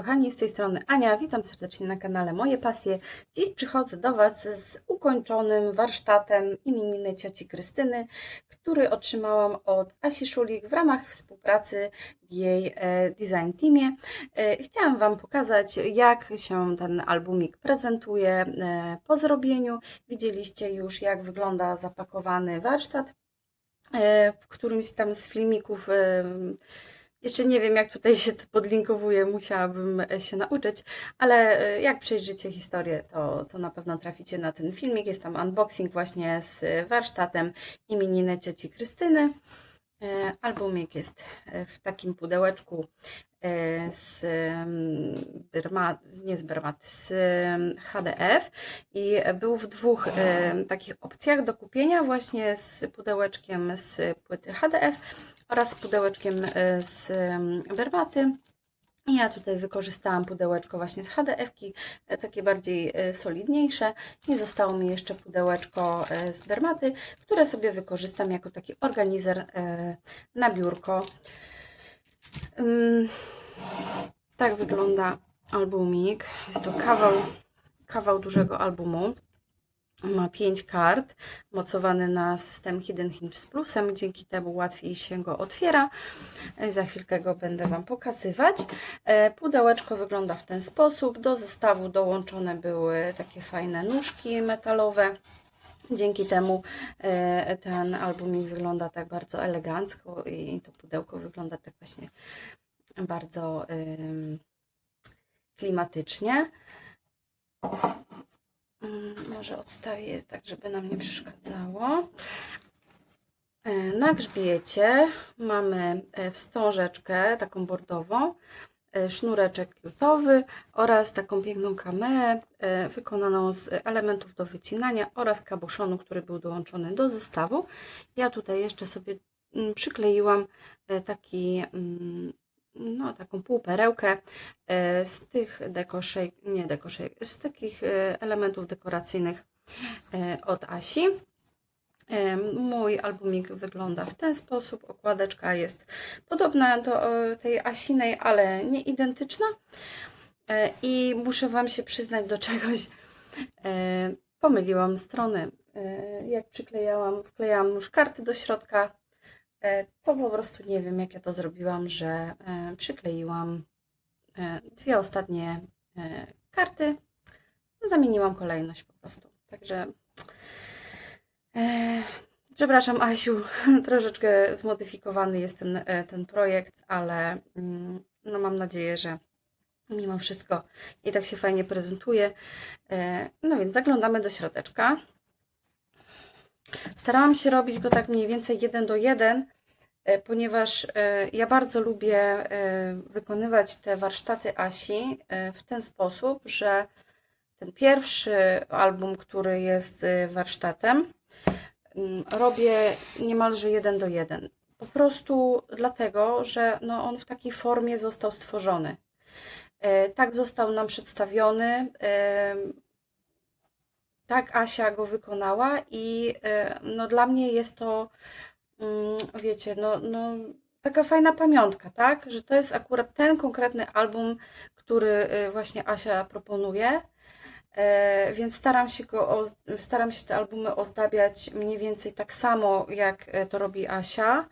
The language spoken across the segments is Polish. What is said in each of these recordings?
kochani, z tej strony Ania, witam serdecznie na kanale Moje Pasje. Dziś przychodzę do Was z ukończonym warsztatem imieniny cioci Krystyny, który otrzymałam od Asi Szulik w ramach współpracy w jej design teamie. Chciałam Wam pokazać, jak się ten albumik prezentuje po zrobieniu. Widzieliście już, jak wygląda zapakowany warsztat. W którymś tam z filmików, jeszcze nie wiem, jak tutaj się to podlinkowuje, musiałabym się nauczyć, ale jak przejrzycie historię, to na pewno traficie na ten filmik. Jest tam unboxing właśnie z warsztatem imieniny cioci Krystyny. Albumik jest w takim pudełeczku z HDF i był w dwóch takich opcjach do kupienia, właśnie z pudełeczkiem z płyty HDF oraz z pudełeczkiem z Bermaty. I ja tutaj wykorzystałam pudełeczko właśnie z HDF-ki, takie bardziej solidniejsze, i zostało mi jeszcze pudełeczko z Bermaty, które sobie wykorzystam jako taki organizer na biurko. Tak wygląda albumik. Jest to kawał dużego albumu. Ma 5 kart, mocowany na system Hidden Hinge z plusem, dzięki temu łatwiej się go otwiera. Za chwilkę go będę Wam pokazywać. Pudełeczko wygląda w ten sposób. Do zestawu dołączone były takie fajne nóżki metalowe. Dzięki temu ten albumik wygląda tak bardzo elegancko i to pudełko wygląda tak właśnie bardzo klimatycznie. Może odstawię tak, żeby nam nie przeszkadzało. Na grzbiecie mamy wstążeczkę taką bordową, sznureczek jutowy oraz taką piękną kameę wykonaną z elementów do wycinania oraz kabuszonu, który był dołączony do zestawu. Ja tutaj jeszcze sobie przykleiłam taką półperełkę z tych z takich elementów dekoracyjnych od Asi. Mój albumik wygląda w ten sposób. Okładeczka jest podobna do tej Asinej, ale nie identyczna. I muszę Wam się przyznać do czegoś. Pomyliłam strony. Jak wklejałam już karty do środka, to po prostu nie wiem, jak ja to zrobiłam, że przykleiłam dwie ostatnie karty. Zamieniłam kolejność po prostu. Także przepraszam, Asiu, troszeczkę zmodyfikowany jest ten projekt, ale no mam nadzieję, że mimo wszystko i tak się fajnie prezentuje. No więc zaglądamy do środeczka. Starałam się robić go tak mniej więcej 1:1, ponieważ ja bardzo lubię wykonywać te warsztaty Asi w ten sposób, że ten pierwszy album, który jest warsztatem, robię niemalże 1:1. Po prostu dlatego, że no on w takiej formie został stworzony. Tak został nam przedstawiony, tak Asia go wykonała i no dla mnie jest to, wiecie, no taka fajna pamiątka, tak? Że to jest akurat ten konkretny album, który właśnie Asia proponuje. Więc staram się te albumy ozdabiać mniej więcej tak samo, jak to robi Asia.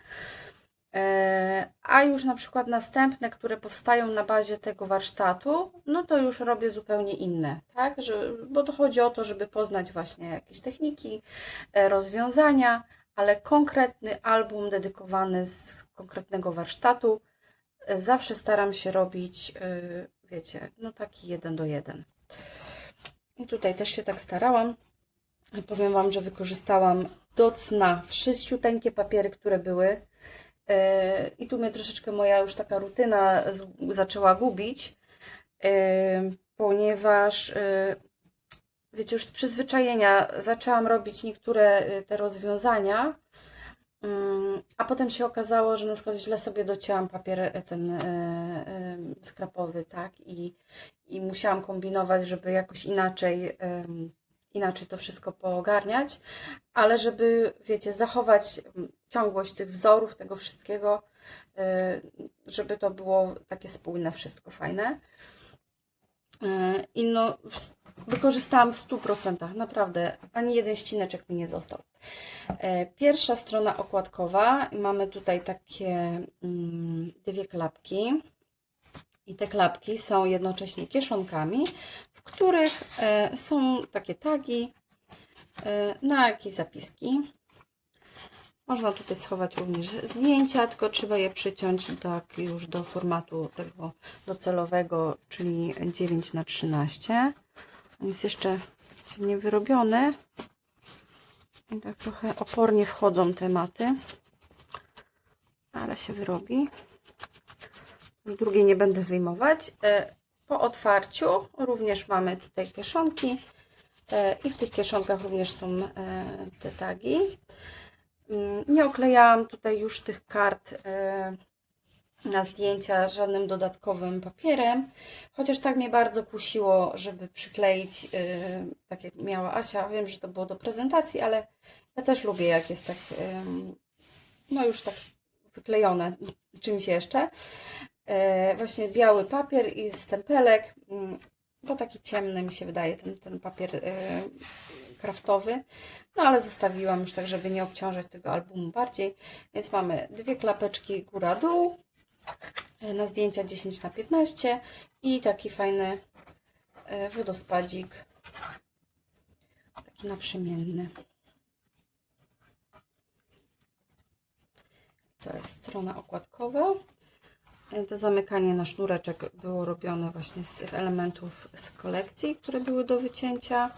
A już na przykład następne, które powstają na bazie tego warsztatu, no to już robię zupełnie inne, tak? Bo to chodzi o to, żeby poznać właśnie jakieś techniki, rozwiązania, ale konkretny album dedykowany z konkretnego warsztatu zawsze staram się robić, wiecie, no taki 1:1. I tutaj też się tak starałam. Powiem Wam, że wykorzystałam do cna wszyściuteńkie papiery, które były. I tu mnie troszeczkę moja już taka rutyna zaczęła gubić, ponieważ wiecie, już z przyzwyczajenia zaczęłam robić niektóre te rozwiązania, a potem się okazało, że na przykład źle sobie docięłam papier ten skrapowy, tak? I musiałam kombinować, żeby jakoś inaczej to wszystko poogarniać, ale żeby, wiecie, zachować ciągłość tych wzorów, tego wszystkiego, żeby to było takie spójne, wszystko fajne. I no, wykorzystałam w 100%, naprawdę, ani jeden ścineczek mi nie został. Pierwsza strona okładkowa, mamy tutaj takie dwie klapki i te klapki są jednocześnie kieszonkami, w których są takie tagi na jakieś zapiski. Można tutaj schować również zdjęcia, tylko trzeba je przyciąć tak już do formatu tego docelowego, czyli 9×13. On jest jeszcze niewyrobiony i tak trochę opornie wchodzą te maty, ale się wyrobi. Drugiej nie będę wyjmować. Po otwarciu również mamy tutaj kieszonki i w tych kieszonkach również są te tagi. Nie oklejałam tutaj już tych kart na zdjęcia żadnym dodatkowym papierem, chociaż tak mnie bardzo kusiło, żeby przykleić, tak jak miała Asia. Wiem, że to było do prezentacji, ale ja też lubię, jak jest tak, no już tak wyklejone czymś jeszcze. Właśnie biały papier i stempelek, bo taki ciemny mi się wydaje ten papier kraftowy, no ale zostawiłam już tak, żeby nie obciążać tego albumu bardziej. Więc mamy dwie klapeczki góra-dół na zdjęcia 10×15 i taki fajny wodospadzik, taki naprzemienny. To jest strona okładkowa. To zamykanie na sznureczek było robione właśnie z tych elementów z kolekcji, które były do wycięcia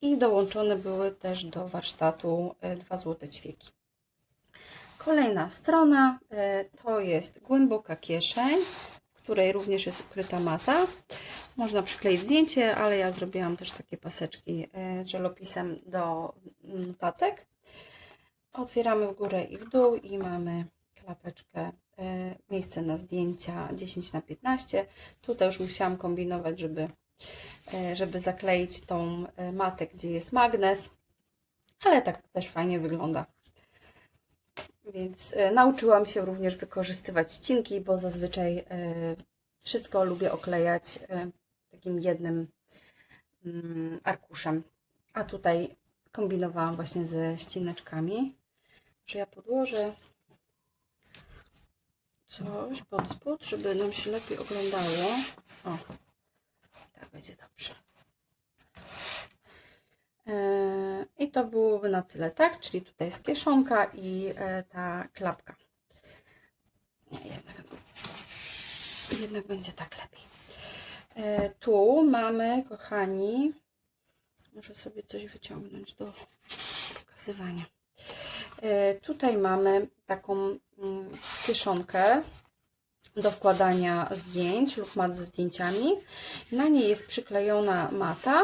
i dołączone były też do warsztatu 2 złote ćwieki. Kolejna strona to jest głęboka kieszeń, w której również jest ukryta mata. Można przykleić zdjęcie, ale ja zrobiłam też takie paseczki żelopisem do notatek. Otwieramy w górę i w dół i mamy klapeczkę, miejsce na zdjęcia 10×15. Tutaj już musiałam kombinować, żeby zakleić tą matę, gdzie jest magnes, ale tak też fajnie wygląda. Więc nauczyłam się również wykorzystywać ścinki, bo zazwyczaj wszystko lubię oklejać takim jednym arkuszem. A tutaj kombinowałam właśnie ze ścineczkami. Że ja podłożę coś pod spód, żeby nam się lepiej oglądało. O, tak będzie dobrze. I to byłoby na tyle, tak? Czyli tutaj jest kieszonka i ta klapka. Nie, jednak będzie tak lepiej. Tu mamy, kochani, muszę sobie coś wyciągnąć do pokazywania. Tutaj mamy taką kieszonkę do wkładania zdjęć lub mat ze zdjęciami. Na niej jest przyklejona mata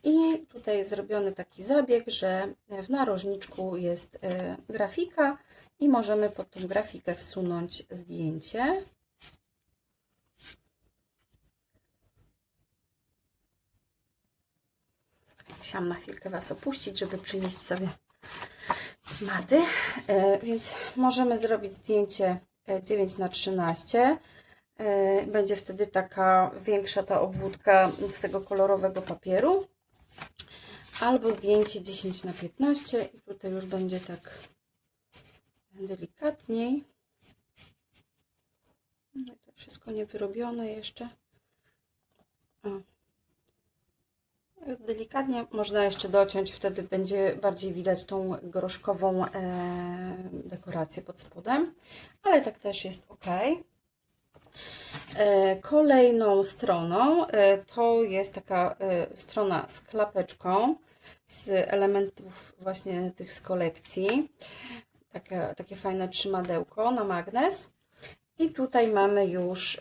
i tutaj jest zrobiony taki zabieg, że w narożniczku jest grafika i możemy pod tą grafikę wsunąć zdjęcie. Musiałam na chwilkę Was opuścić, żeby przynieść sobie maty, więc możemy zrobić zdjęcie 9×13. Będzie wtedy taka większa ta obwódka z tego kolorowego papieru. Albo zdjęcie 10×15 i tutaj już będzie tak delikatniej. To wszystko nie wyrobione jeszcze. O. Delikatnie można jeszcze dociąć, wtedy będzie bardziej widać tą groszkową dekorację pod spodem, ale tak też jest ok. Kolejną stroną to jest taka strona z klapeczką, z elementów właśnie tych z kolekcji. Takie fajne trzymadełko na magnes. I tutaj mamy już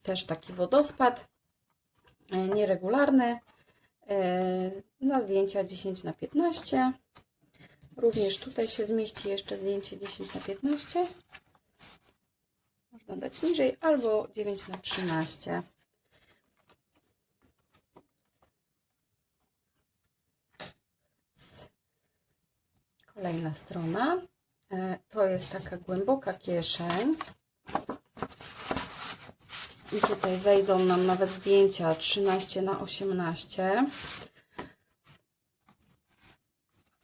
też taki wodospad nieregularny na zdjęcia 10×15. Również tutaj się zmieści jeszcze zdjęcie 10×15. Można dać niżej albo 9×13. Kolejna strona to jest taka głęboka kieszeń. I tutaj wejdą nam nawet zdjęcia 13 na 18.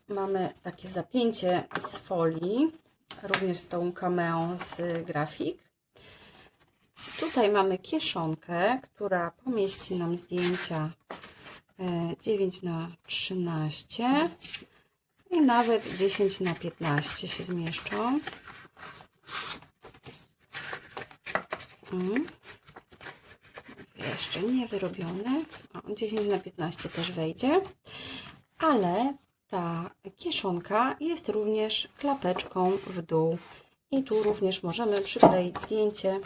Mamy takie zapięcie z folii, również z tą kameą z grafik. Tutaj mamy kieszonkę, która pomieści nam zdjęcia 9 na 13 i nawet 10 na 15 się zmieszczą. Jeszcze nie wyrobione. 10 na 15 też wejdzie, ale ta kieszonka jest również klapeczką w dół i tu również możemy przykleić zdjęcie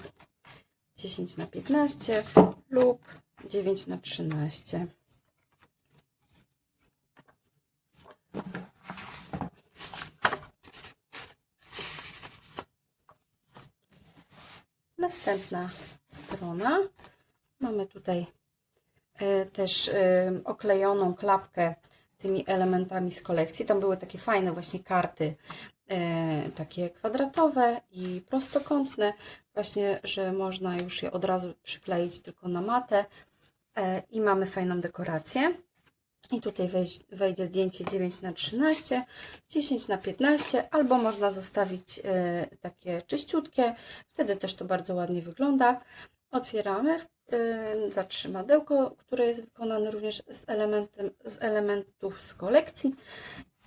10 na 15 lub 9 na 13. Następna strona. Mamy tutaj też oklejoną klapkę tymi elementami z kolekcji. Tam były takie fajne właśnie karty, takie kwadratowe i prostokątne. Właśnie, że można już je od razu przykleić tylko na matę i mamy fajną dekorację. I tutaj wejdzie zdjęcie 9 na 13, 10 na 15, albo można zostawić takie czyściutkie, wtedy też to bardzo ładnie wygląda. Otwieramy zatrzymadełko, które jest wykonane również z elementów z kolekcji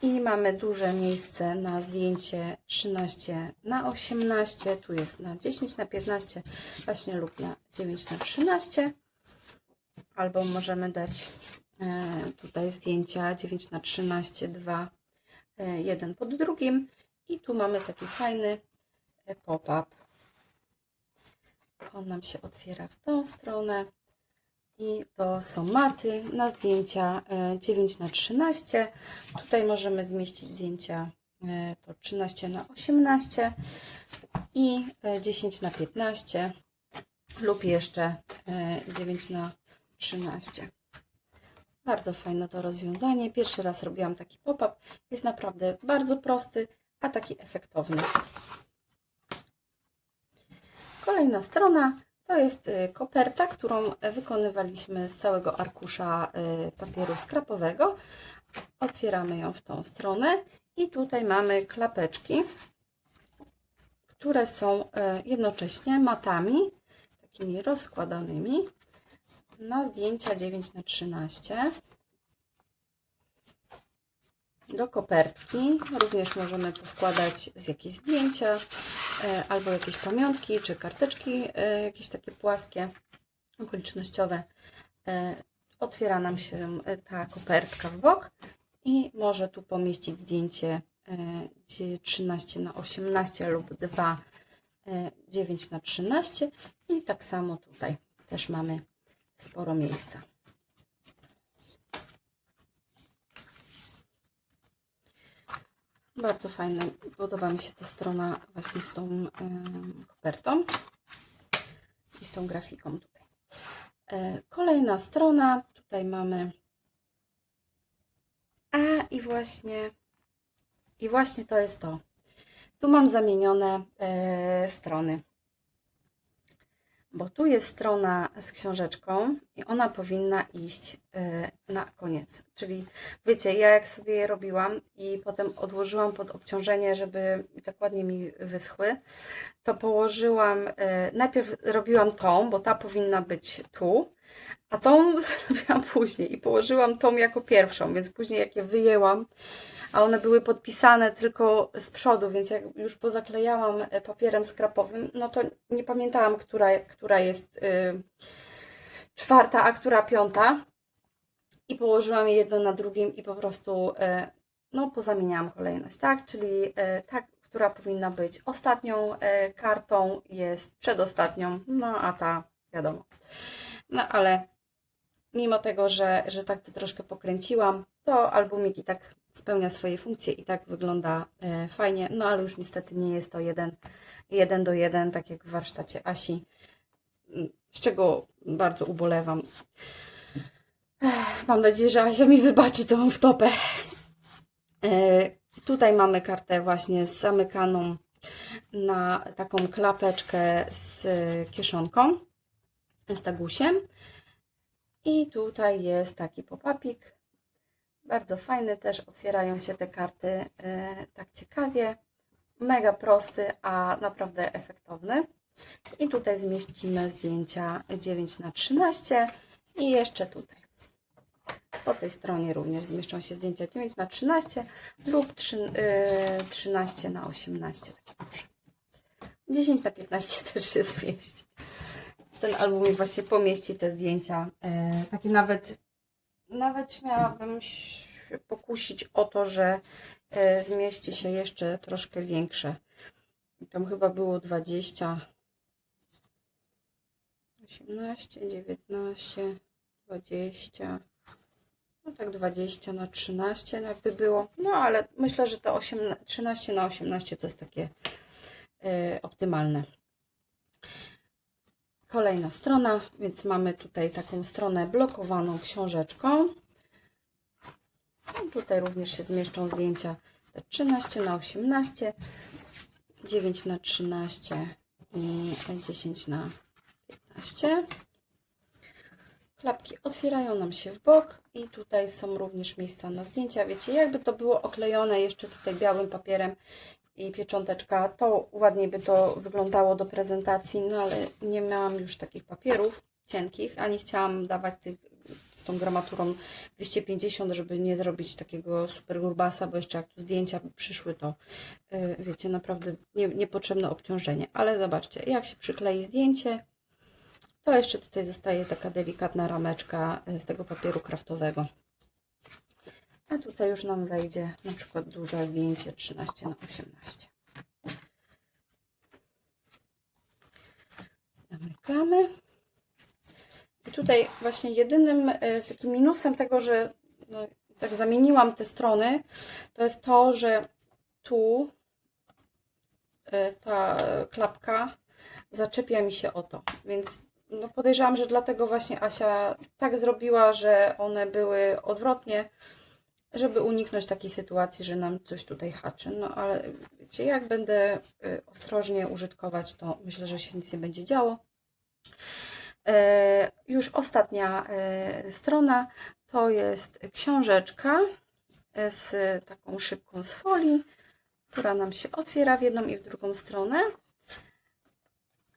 i mamy duże miejsce na zdjęcie 13 na 18, tu jest na 10 na 15 właśnie lub na 9 na 13, albo możemy dać tutaj zdjęcia 9 na 13, 2, jeden pod drugim i tu mamy taki fajny pop-up. On nam się otwiera w tą stronę i to są maty na zdjęcia 9 na 13. Tutaj możemy zmieścić zdjęcia to 13 na 18 i 10 na 15 lub jeszcze 9 na 13. Bardzo fajne to rozwiązanie. Pierwszy raz robiłam taki pop-up. Jest naprawdę bardzo prosty, a taki efektowny. Kolejna strona to jest koperta, którą wykonywaliśmy z całego arkusza papieru skrapowego. Otwieramy ją w tą stronę i tutaj mamy klapeczki, które są jednocześnie matami, takimi rozkładanymi na zdjęcia 9 na 13. Do kopertki również możemy powkładać z jakieś zdjęcia albo jakieś pamiątki czy karteczki, jakieś takie płaskie, okolicznościowe. Otwiera nam się ta kopertka w bok i może tu pomieścić zdjęcie 13 na 18 lub 2 9 na 13 i tak samo tutaj też mamy sporo miejsca. Bardzo fajne, podoba mi się ta strona właśnie z tą kopertą i z tą grafiką tutaj. Kolejna strona, tutaj mamy i właśnie to jest to. Tu mam zamienione strony, bo tu jest strona z książeczką i ona powinna iść na koniec. Czyli wiecie, ja jak sobie je robiłam i potem odłożyłam pod obciążenie, żeby tak ładnie mi wyschły, to położyłam, najpierw robiłam tą, bo ta powinna być tu, a tą zrobiłam później i położyłam tą jako pierwszą, więc później jak je wyjęłam, a one były podpisane tylko z przodu, więc jak już pozaklejałam papierem skrapowym, no to nie pamiętałam, która jest czwarta, a która piąta. I położyłam je jedno na drugim i po prostu no, pozamieniałam kolejność, tak? Czyli ta, która powinna być ostatnią kartą, jest przedostatnią, no a ta wiadomo. No ale mimo tego, że tak to troszkę pokręciłam, to albumik i tak spełnia swoje funkcje i tak wygląda fajnie, no ale już niestety nie jest to jeden do jeden, tak jak w warsztacie Asi, z czego bardzo ubolewam. Mam nadzieję, że Asia mi wybaczy tą wtopę. Tutaj mamy kartę właśnie zamykaną na taką klapeczkę z kieszonką. z Tagusiem. I tutaj jest taki pop-upik. Bardzo fajny też, otwierają się te karty tak ciekawie. Mega prosty, a naprawdę efektowny. I tutaj zmieścimy zdjęcia 9×13 i jeszcze tutaj. Po tej stronie również zmieszczą się zdjęcia 9×13 lub 13×18. Takie duże. 10×15 też się zmieści. Ten album właśnie pomieści te zdjęcia. Takie nawet śmiałabym się pokusić o to, że zmieści się jeszcze troszkę większe. Tam chyba było 20, 18, 19, 20, no tak 20×13 jakby było. No ale myślę, że to 13×18 to jest takie optymalne. Kolejna strona, więc mamy tutaj taką stronę blokowaną książeczką. I tutaj również się zmieszczą zdjęcia 13×18, 9×13 i 10×15. Klapki otwierają nam się w bok i tutaj są również miejsca na zdjęcia. Wiecie, jakby to było oklejone jeszcze tutaj białym papierem i piecząteczka, to ładnie by to wyglądało do prezentacji, no ale nie miałam już takich papierów cienkich, a nie chciałam dawać tych z tą gramaturą 250, żeby nie zrobić takiego super grubasa, bo jeszcze jak tu zdjęcia by przyszły, to wiecie, naprawdę niepotrzebne obciążenie. Ale zobaczcie, jak się przyklei zdjęcie, to jeszcze tutaj zostaje taka delikatna rameczka z tego papieru kraftowego. A tutaj już nam wejdzie na przykład duże zdjęcie 13×18. Zamykamy. I tutaj właśnie jedynym takim minusem tego, że no, tak zamieniłam te strony, to jest to, że tu ta klapka zaczepia mi się o to. Więc no podejrzewam, że dlatego właśnie Asia tak zrobiła, że one były odwrotnie, żeby uniknąć takiej sytuacji, że nam coś tutaj haczy. No ale wiecie, jak będę ostrożnie użytkować, to myślę, że się nic nie będzie działo. Już ostatnia strona to jest książeczka z taką szybką z folii, która nam się otwiera w jedną i w drugą stronę,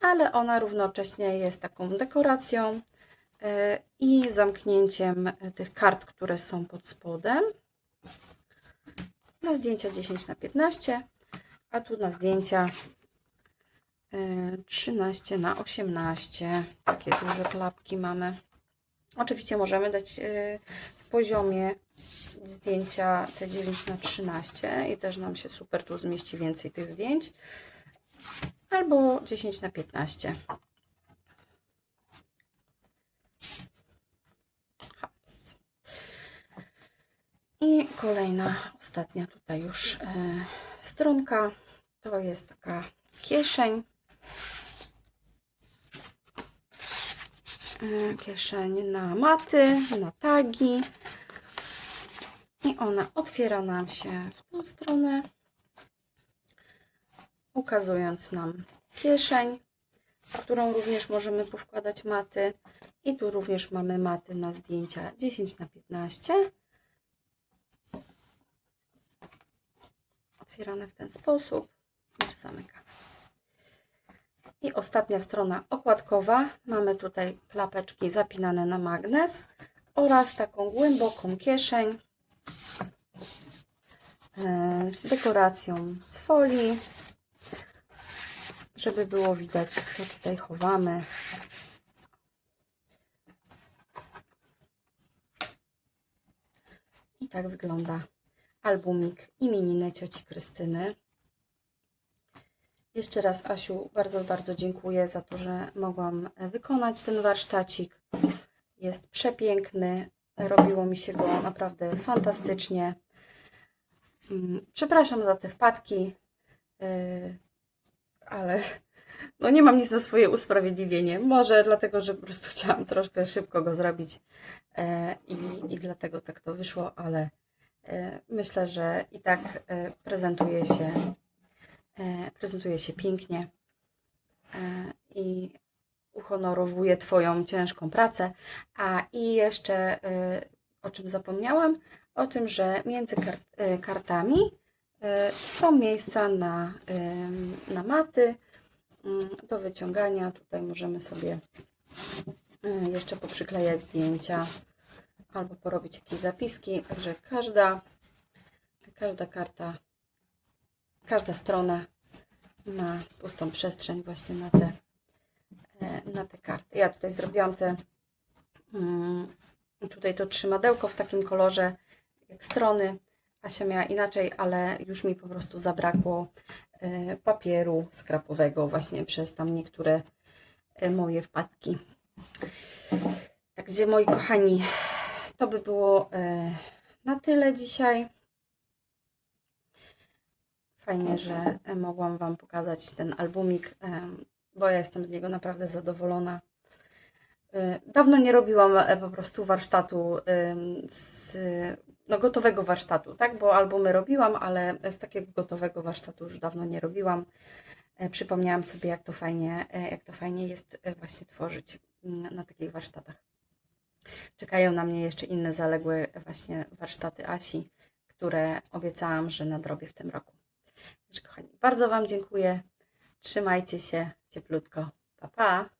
ale ona równocześnie jest taką dekoracją i zamknięciem tych kart, które są pod spodem. Na zdjęcia 10×15, a tu na zdjęcia 13×18. Takie duże klapki mamy. Oczywiście możemy dać w poziomie zdjęcia te 9×13 i też nam się super tu zmieści więcej tych zdjęć. Albo 10×15. I kolejna, ostatnia tutaj już stronka. To jest taka kieszeń. Kieszeń na maty, na tagi. I ona otwiera nam się w tą stronę, ukazując nam kieszeń, w którą również możemy powkładać maty. I tu również mamy maty na zdjęcia 10×15. Otwierane w ten sposób. I zamykamy. I ostatnia strona okładkowa. Mamy tutaj klapeczki zapinane na magnes oraz taką głęboką kieszeń z dekoracją z folii, żeby było widać, co tutaj chowamy. I tak wygląda albumik imieniny cioci Krystyny. Jeszcze raz, Asiu, bardzo, bardzo dziękuję za to, że mogłam wykonać ten warsztacik. Jest przepiękny. Robiło mi się go naprawdę fantastycznie. Przepraszam za te wpadki, ale no nie mam nic na swoje usprawiedliwienie. Może dlatego, że po prostu chciałam troszkę szybko go zrobić i dlatego tak to wyszło, ale myślę, że i tak prezentuje się pięknie i uhonorowuje Twoją ciężką pracę. I jeszcze, o czym zapomniałam, o tym, że między kartami są miejsca na maty do wyciągania. Tutaj możemy sobie jeszcze poprzyklejać zdjęcia albo porobić jakieś zapiski. Także każda karta, każda strona ma pustą przestrzeń właśnie na te karty. Ja tutaj zrobiłam tutaj to trzymadełko w takim kolorze jak strony. Asia miała inaczej, ale już mi po prostu zabrakło papieru skrapowego właśnie przez tam niektóre moje wpadki. Także moi kochani, to by było na tyle dzisiaj. Fajnie, że mogłam Wam pokazać ten albumik, bo ja jestem z niego naprawdę zadowolona. Dawno nie robiłam po prostu warsztatu, gotowego warsztatu, tak? Bo albumy robiłam, ale z takiego gotowego warsztatu już dawno nie robiłam. Przypomniałam sobie, jak to fajnie jest właśnie tworzyć na takich warsztatach. Czekają na mnie jeszcze inne zaległe właśnie warsztaty Asi, które obiecałam, że nadrobię w tym roku. Także kochani, bardzo Wam dziękuję. Trzymajcie się cieplutko. Pa, pa!